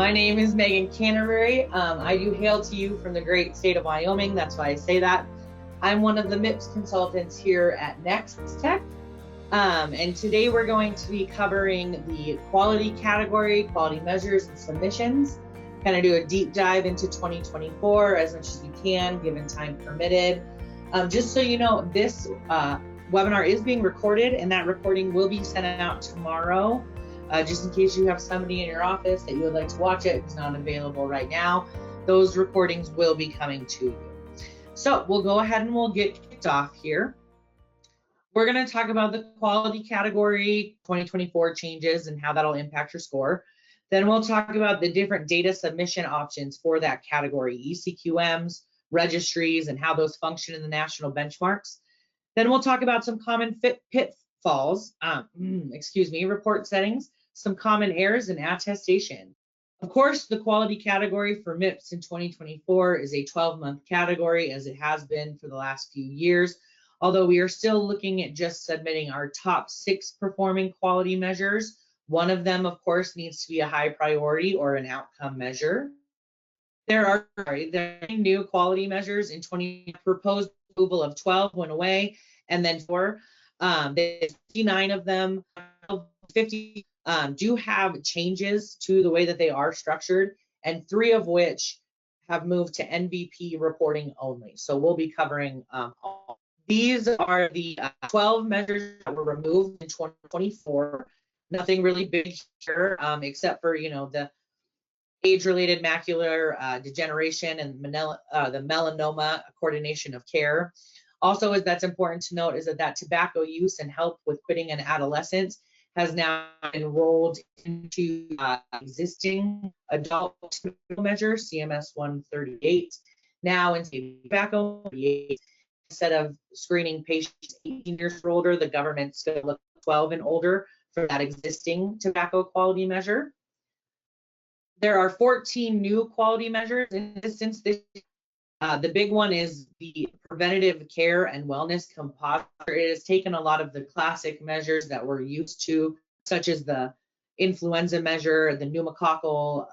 My name is Megan Canterbury. I do hail to you from the great state of Wyoming. That's why I say that. I'm one of the MIPS consultants here at Next Tech. And today we're going to be covering the quality category, quality measures and submissions. Kind of do a deep dive into 2024 as much as we can, given time permitted. Just so you know, this webinar is being recorded, and that recording will be sent out tomorrow. Just in case you have somebody in your office that you would like to watch it, it's not available right now. Those recordings will be coming to you. So we'll go ahead and we'll get kicked off here. We're going to talk about the quality category, 2024 changes and how that'll impact your score. Then we'll talk about the different data submission options for that category, eCQMs, registries, and how those function in the national benchmarks. Then we'll talk about some common pitfalls, report settings, some common errors, and attestation. Of course, the quality category for MIPS in 2024 is a 12-month category, as it has been for the last few years, although we are still looking at just submitting our top 6 performing quality measures. One of them, of course, needs to be a high priority or an outcome measure. There are new quality measures in 2020. Proposed approval of 12 went away, and then 59 of them, 50 do have changes to the way that they are structured, and 3 of which have moved to NBP reporting only. So we'll be covering all. These are the 12 measures that were removed in 2024. Nothing really big here, except for, the age-related macular degeneration and the melanoma coordination of care. Also, that's important to note is that tobacco use and help with quitting in adolescence has now enrolled into existing adult measure, CMS 138. Now in tobacco, instead of screening patients 18 years or older, the government's going to look 12 and older for that existing tobacco quality measure. There are 14 new quality measures in existence this year. The big one is the Preventative Care and Wellness composite. It has taken a lot of the classic measures that we're used to, such as the influenza measure, the pneumococcal,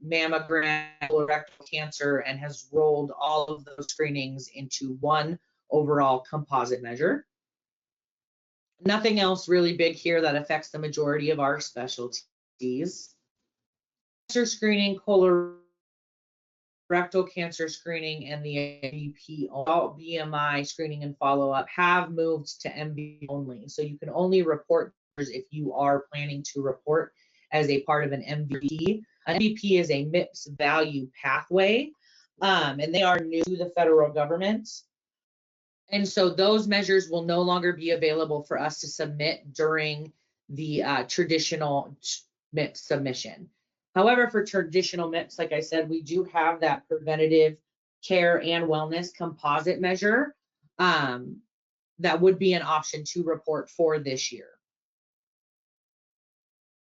mammogram, colorectal cancer, and has rolled all of those screenings into one overall composite measure. Nothing else really big here that affects the majority of our specialties. Cancer screening, colorectal cancer screening, and the MVP adult BMI screening and follow-up have moved to MVP only. So you can only report if you are planning to report as a part of an MVP. An MVP is a MIPS value pathway, and they are new to the federal government. And so those measures will no longer be available for us to submit during the traditional MIPS submission. However, for traditional MIPS, like I said, we do have that Preventative Care and Wellness composite measure that would be an option to report for this year.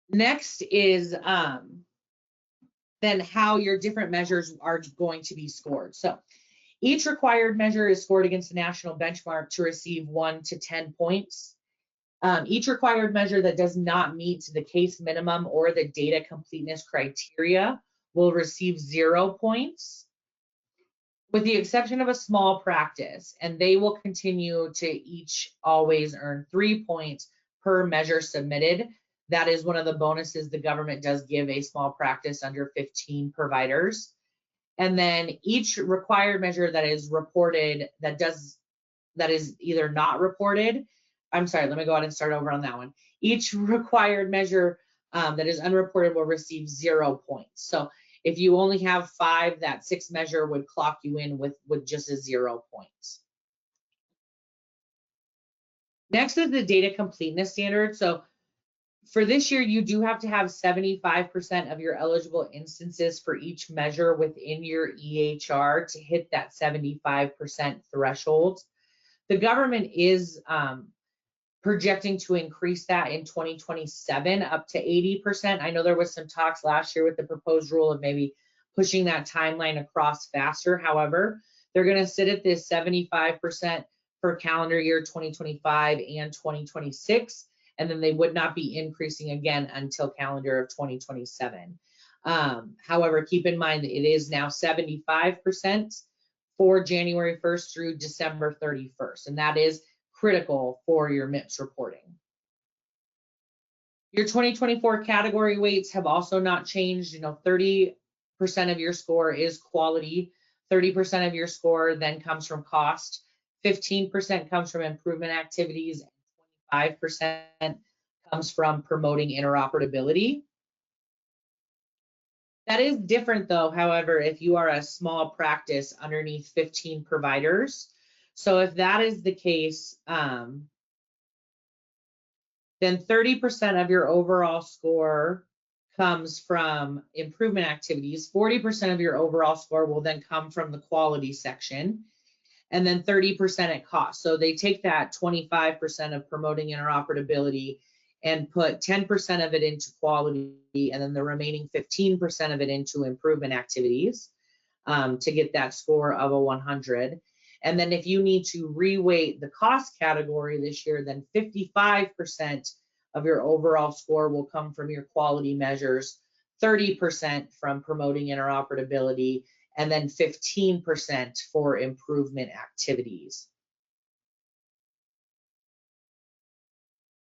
Next is then how your different measures are going to be scored. So each required measure is scored against the national benchmark to receive 1 to 10 points. Each required measure that does not meet the case minimum or the data completeness criteria will receive 0 points, with the exception of a small practice, and they will continue to each always earn 3 points per measure submitted. That is one of the bonuses the government does give a small practice under 15 providers. And then each required measure that is reported that is either not reported, I'm sorry, let me go ahead and start over on that one. Each required measure that is unreported will receive 0 points. So if you only have 5, that 6th measure would clock you in with just a 0 points. Next is the data completeness standard. So for this year, you do have to have 75% of your eligible instances for each measure within your EHR to hit that 75% threshold. The government is projecting to increase that in 2027 up to 80%. I know there was some talks last year with the proposed rule of maybe pushing that timeline across faster. However, they're going to sit at this 75% for calendar year 2025 and 2026, and then they would not be increasing again until calendar of 2027. However, keep in mind that it is now 75% for January 1st through December 31st, and that is critical for your MIPS reporting. Your 2024 category weights have also not changed. 30% of your score is quality, 30% of your score then comes from cost, 15% comes from improvement activities, and 25% comes from promoting interoperability. That is different though, however, if you are a small practice underneath 15 providers. So if that is the case, then 30% of your overall score comes from improvement activities. 40% of your overall score will then come from the quality section, and then 30% at cost. So they take that 25% of promoting interoperability and put 10% of it into quality, and then the remaining 15% of it into improvement activities to get that score of a 100. And then if you need to reweight the cost category this year, then 55% of your overall score will come from your quality measures, 30% from promoting interoperability, and then 15% for improvement activities.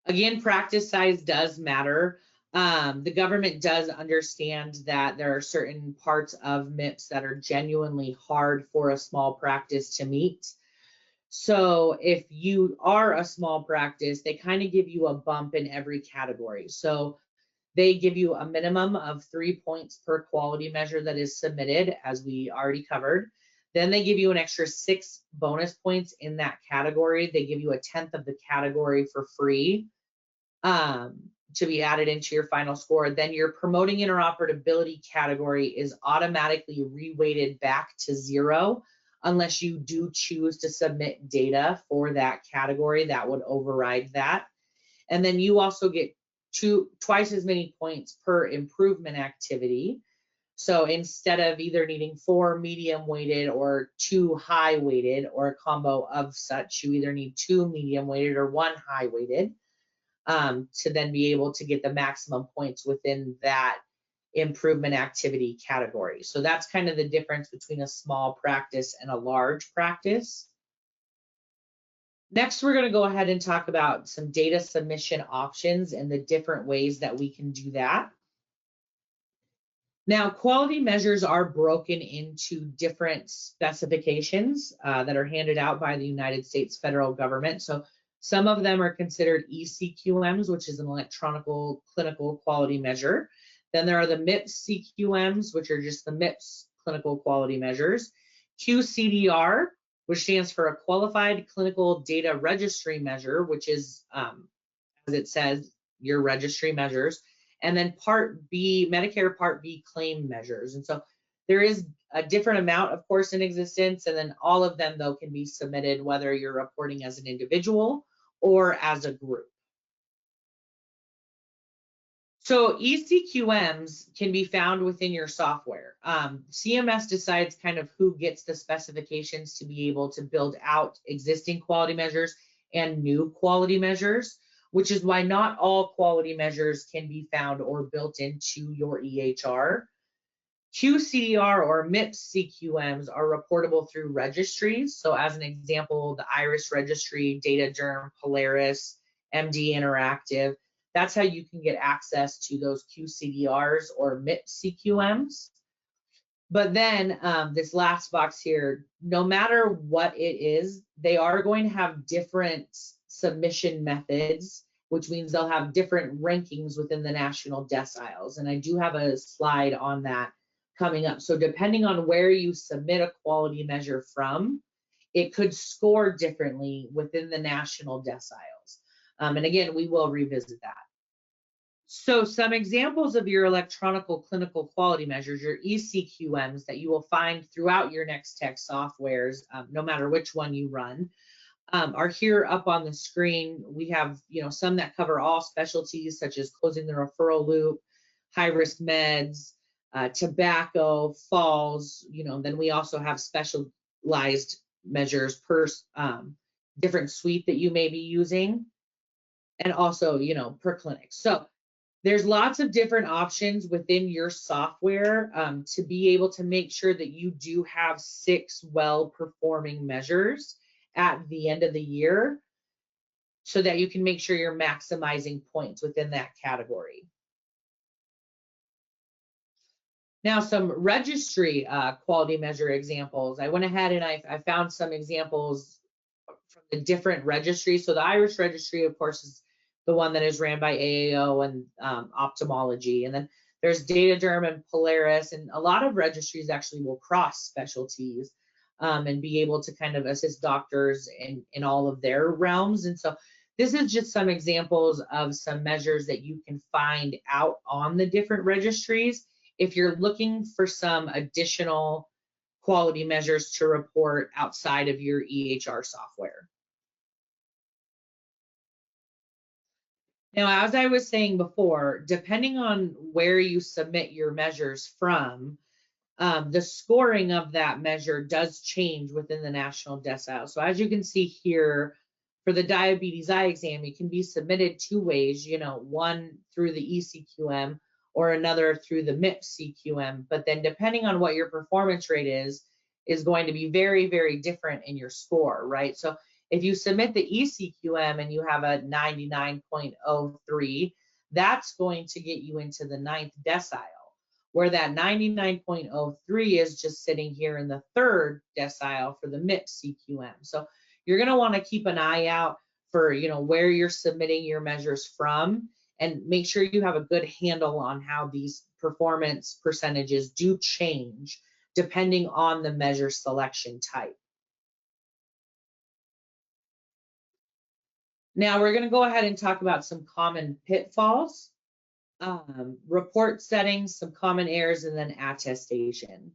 Again, practice size does matter. The government does understand that there are certain parts of MIPS that are genuinely hard for a small practice to meet. So if you are a small practice, they kind of give you a bump in every category. So they give you a minimum of 3 points per quality measure that is submitted, as we already covered. Then they give you an extra 6 bonus points in that category. They give you a 1/10 of the category for free to be added into your final score. Then your promoting interoperability category is automatically reweighted back to 0 unless you do choose to submit data for that category that would override that. And then you also get twice as many points per improvement activity. So instead of either needing 4 medium weighted or 2 high weighted or a combo of such, you either need 2 medium weighted or 1 high weighted to then be able to get the maximum points within that improvement activity category. So that's kind of the difference between a small practice and a large practice. Next, we're going to go ahead and talk about some data submission options and the different ways that we can do that. Now, quality measures are broken into different specifications that are handed out by the United States federal government. So some of them are considered eCQMs, which is an electronic clinical quality measure. Then there are the MIPS CQMs, which are just the MIPS clinical quality measures. QCDR, which stands for a Qualified Clinical Data Registry Measure, which is, as it says, your registry measures. And then Part B, Medicare Part B claim measures. And so there is a different amount, of course, in existence, and then all of them, though, can be submitted whether you're reporting as an individual or as a group. So eCQMs can be found within your software. CMS decides kind of who gets the specifications to be able to build out existing quality measures and new quality measures, which is why not all quality measures can be found or built into your EHR. QCDR or MIPS CQMs are reportable through registries. So as an example, the IRIS registry, Data Derm, Polaris, MD Interactive. That's how you can get access to those QCDRs or MIPS CQMs. But then this last box here, no matter what it is, they are going to have different submission methods, which means they'll have different rankings within the national deciles. And I do have a slide on that coming up. So depending on where you submit a quality measure from, it could score differently within the national deciles. And again, we will revisit that. So some examples of your electronic clinical quality measures, your eCQMs that you will find throughout your NextTech softwares, no matter which one you run, are here up on the screen. We have, some that cover all specialties such as closing the referral loop, high-risk meds, tobacco, falls, then we also have specialized measures per different suite that you may be using, and also, per clinic. So There's lots of different options within your software to be able to make sure that you do have 6 well-performing measures at the end of the year so that you can make sure you're maximizing points within that category. Now, some registry quality measure examples. I went ahead and I found some examples from the different registries. So the Irish registry, of course, is the one that is ran by AAO and ophthalmology. And then there's Data Derm and Polaris, and a lot of registries actually will cross specialties and be able to kind of assist doctors in all of their realms. And so this is just some examples of some measures that you can find out on the different registries if you're looking for some additional quality measures to report outside of your EHR software. Now, as I was saying before, depending on where you submit your measures from, the scoring of that measure does change within the national decile. So as you can see here, for the diabetes eye exam, it can be submitted 2 ways, one through the eCQM or another through the MIPS CQM. But then depending on what your performance rate is going to be very, very different in your score, right? So if you submit the eCQM and you have a 99.03, that's going to get you into the 9th decile, where that 99.03 is just sitting here in the 3rd decile for the MIPS CQM. So you're going to want to keep an eye out for, where you're submitting your measures from, and make sure you have a good handle on how these performance percentages do change depending on the measure selection type. Now we're going to go ahead and talk about some common pitfalls, report settings, some common errors, and then attestation.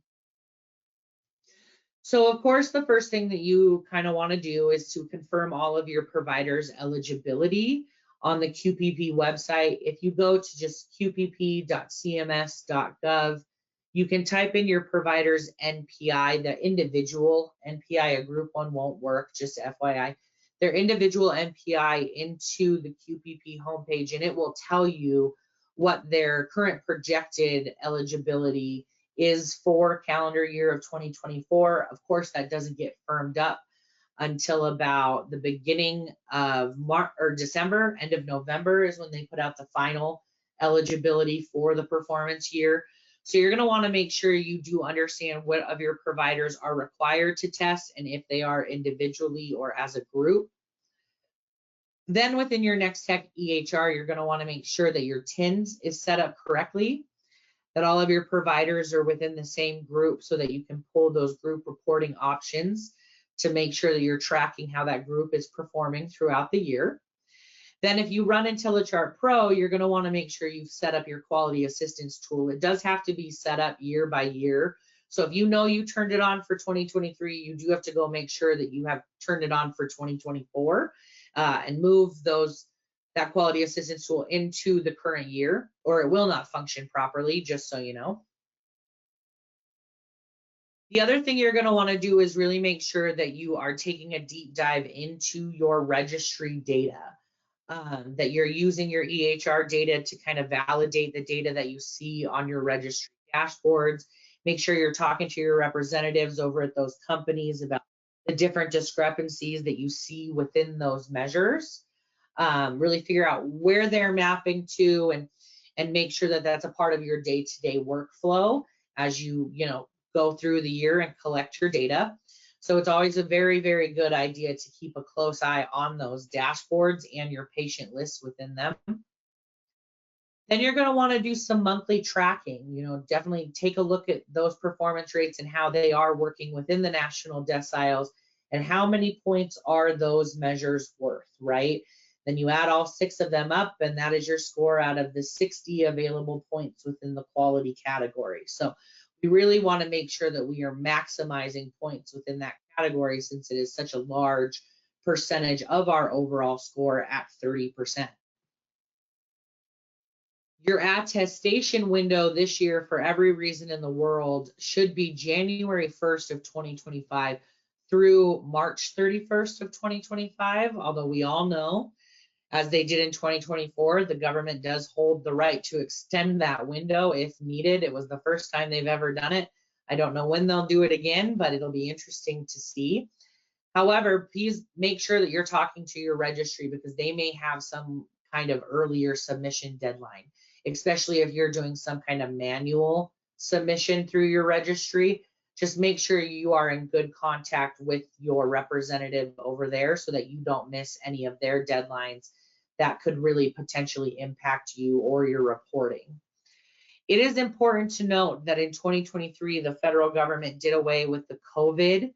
So of course, the first thing that you kind of want to do is to confirm all of your providers' eligibility on the QPP website. If you go to just qpp.cms.gov, you can type in your provider's NPI, the individual NPI, a group one won't work, just FYI. Their individual NPI into the QPP homepage, and it will tell you what their current projected eligibility is for calendar year of 2024. Of course, that doesn't get firmed up until about the beginning of March or December, end of November is when they put out the final eligibility for the performance year. So you're going to want to make sure you do understand what of your providers are required to test and if they are individually or as a group. Then within your Next Tech EHR, you're going to want to make sure that your TINs is set up correctly, that all of your providers are within the same group so that you can pull those group reporting options to make sure that you're tracking how that group is performing throughout the year. Then if you run IntelliChart Pro, you're going to want to make sure you've set up your quality assistance tool. It does have to be set up year by year. So if you know you turned it on for 2023, you do have to go make sure that you have turned it on for 2024 and move that quality assistance tool into the current year, or it will not function properly, just so you know. The other thing you're going to want to do is really make sure that you are taking a deep dive into your registry data, that you're using your EHR data to kind of validate the data that you see on your registry dashboards. Make sure you're talking to your representatives over at those companies about the different discrepancies that you see within those measures. Really figure out where they're mapping to and make sure that that's a part of your day-to-day workflow as you go through the year and collect your data. So it's always a very, very good idea to keep a close eye on those dashboards and your patient lists within them. Then you're going to want to do some monthly tracking. Definitely take a look at those performance rates and how they are working within the national deciles and how many points are those measures worth, right? Then you add all 6 of them up, and that is your score out of the 60 available points within the quality category. So we really want to make sure that we are maximizing points within that category, since it is such a large percentage of our overall score at 30%. Your attestation window this year, for every reason in the world, should be January 1st of 2025 through March 31st of 2025, although we all know As they did in 2024, the government does hold the right to extend that window if needed. It was the first time they've ever done it. I don't know when they'll do it again, but it'll be interesting to see. However, please make sure that you're talking to your registry, because they may have some kind of earlier submission deadline, especially if you're doing some kind of manual submission through your registry. Just make sure you are in good contact with your representative over there so that you don't miss any of their deadlines that could really potentially impact you or your reporting. It is important to note that in 2023, the federal government did away with the COVID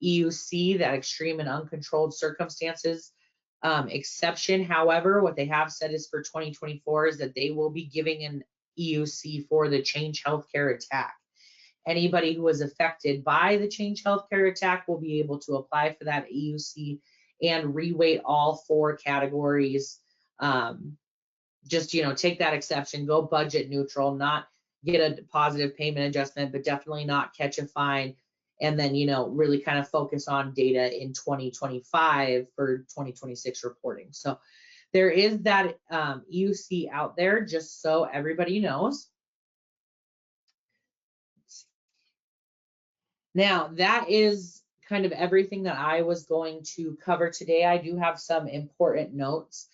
EUC, that extreme and uncontrolled circumstances exception. However, what they have said is for 2024 is that they will be giving an EUC for the Change Healthcare attack. Anybody who was affected by the Change Healthcare attack will be able to apply for that EUC and reweight all 4 categories. Just, take that exception, go budget neutral, not get a positive payment adjustment, but definitely not catch a fine. And then, really kind of focus on data in 2025 for 2026 reporting. So there is that EUC out there, just so everybody knows. Now, that is kind of everything that I was going to cover today. I do have some important notes.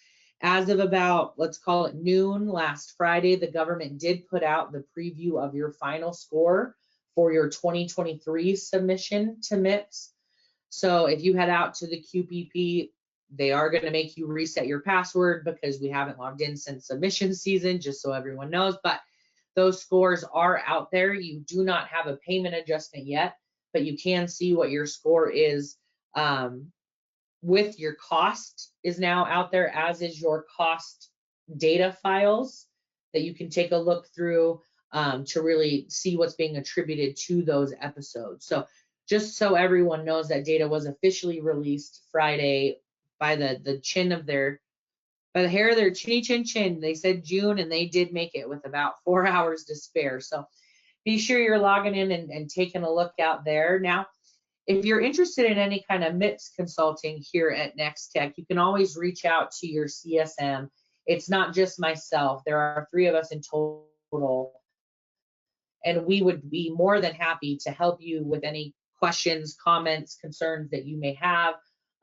As of about, let's call it noon last Friday, the government did put out the preview of your final score for your 2023 submission to MIPS. So if you head out to the QPP, they are going to make you reset your password because we haven't logged in since submission season, just so everyone knows. But those scores are out there. You do not have a payment adjustment yet, but you can see what your score is with your cost is now out there, as is your cost data files that you can take a look through to really see what's being attributed to those episodes. So just so everyone knows, that data was officially released Friday by the chin of their, by the hair of their chinny chin chin. They said June, and they did make it with about 4 hours to spare. So be sure you're logging in and taking a look out there. Now, if you're interested in any kind of MIPS consulting here at Next Tech, you can always reach out to your CSM. It's not just myself. There are 3 of us in total, and we would be more than happy to help you with any questions, comments, concerns that you may have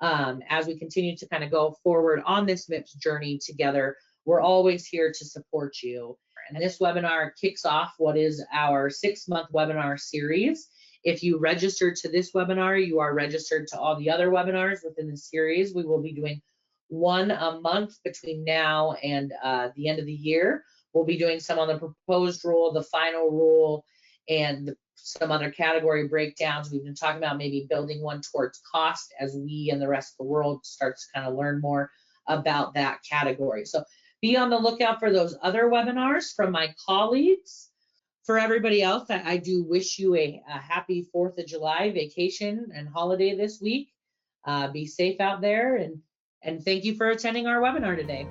as we continue to kind of go forward on this MIPS journey together. We're always here to support you. And this webinar kicks off what is our 6-month webinar series. If you register to this webinar, you are registered to all the other webinars within the series. We will be doing 1 a month between now and the end of the year. We'll be doing some on the proposed rule, the final rule, and some other category breakdowns. We've been talking about maybe building one towards cost as we and the rest of the world starts to kind of learn more about that category. So be on the lookout for those other webinars from my colleagues. For everybody else, I do wish you a happy 4th of July vacation and holiday this week. Be safe out there, and thank you for attending our webinar today.